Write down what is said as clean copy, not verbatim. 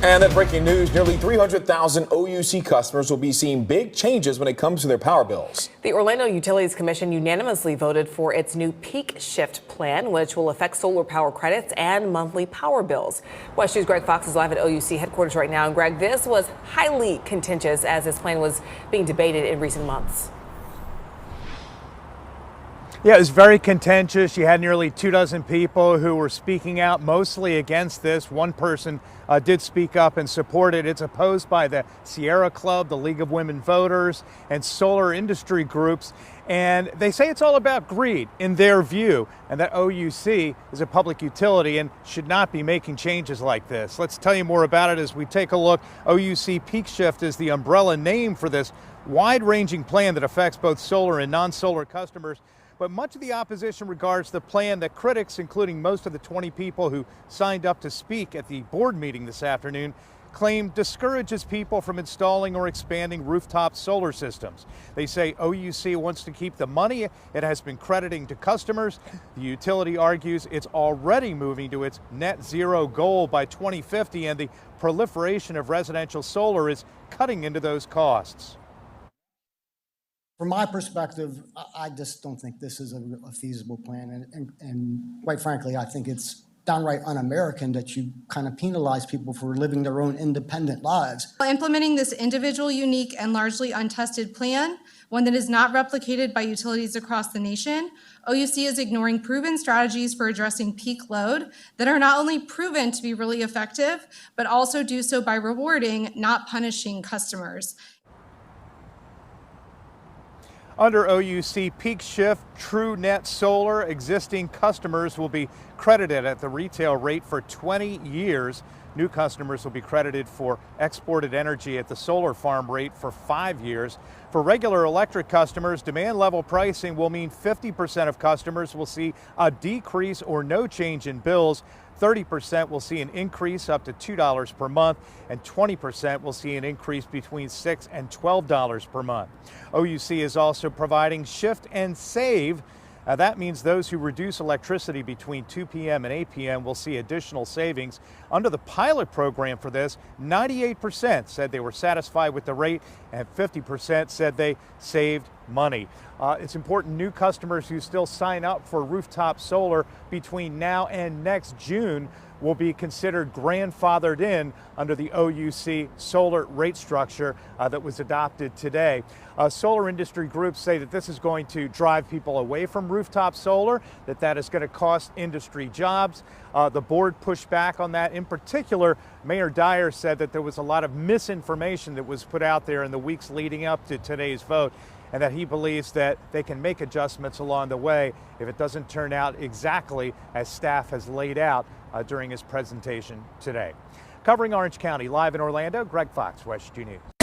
And then breaking news, nearly 300,000 OUC customers will be seeing big changes when it comes to their power bills. The Orlando Utilities Commission unanimously voted for its new peak shift plan, which will affect solar power credits and monthly power bills. West News' Greg Fox is live at OUC headquarters right now. And Greg, this was highly contentious as this plan was being debated in recent months. Yeah, it was very contentious. You had nearly 24 people who were speaking out mostly against this. One person did speak up and support it. It's opposed by the Sierra Club, the League of Women Voters, and solar industry groups. And they say it's all about greed in their view, and that OUC is a public utility and should not be making changes like this. Let's tell you more about it as we take a look. OUC Peak Shift is the umbrella name for this wide-ranging plan that affects both solar and non-solar customers. But much of the opposition regards the plan that critics, including most of the 20 people who signed up to speak at the board meeting this afternoon, claim discourages people from installing or expanding rooftop solar systems. They say OUC wants to keep the money it has been crediting to customers. The utility argues it's already moving to its net zero goal by 2050, and the proliferation of residential solar is cutting into those costs. From my perspective, I just don't think this is a feasible plan. And quite frankly, I think it's downright un-American that you kind of penalize people for living their own independent lives. Implementing this individual, unique, and largely untested plan, one that is not replicated by utilities across the nation, OUC is ignoring proven strategies for addressing peak load that are not only proven to be really effective, but also do so by rewarding, not punishing customers. Under OUC Peak Shift True Net Solar, existing customers will be credited at the retail rate for 20 years. New customers will be credited for exported energy at the solar farm rate for 5 years. For regular electric customers, demand level pricing will mean 50% of customers will see a decrease or no change in bills. 30% will see an increase up to $2 per month, and 20% will see an increase between $6 and $12 per month. OUC is also providing Shift and Save. That means those who reduce electricity between 2 p.m. and 8 p.m. will see additional savings. Under the pilot program for this, 98% said they were satisfied with the rate, and 50% said they saved money. It's important new customers who still sign up for rooftop solar between now and next June will be considered grandfathered in under the OUC solar rate structure that was adopted today. Solar industry groups say that this is going to drive people away from rooftop solar, that is going to cost industry jobs. The board pushed back on that. In particular, Mayor Dyer said that there was a lot of misinformation that was put out there in the weeks leading up to today's vote, and that he believes that they can make adjustments along the way if it doesn't turn out exactly as staff has laid out during his presentation today. Covering Orange County, live in Orlando, Greg Fox, West News.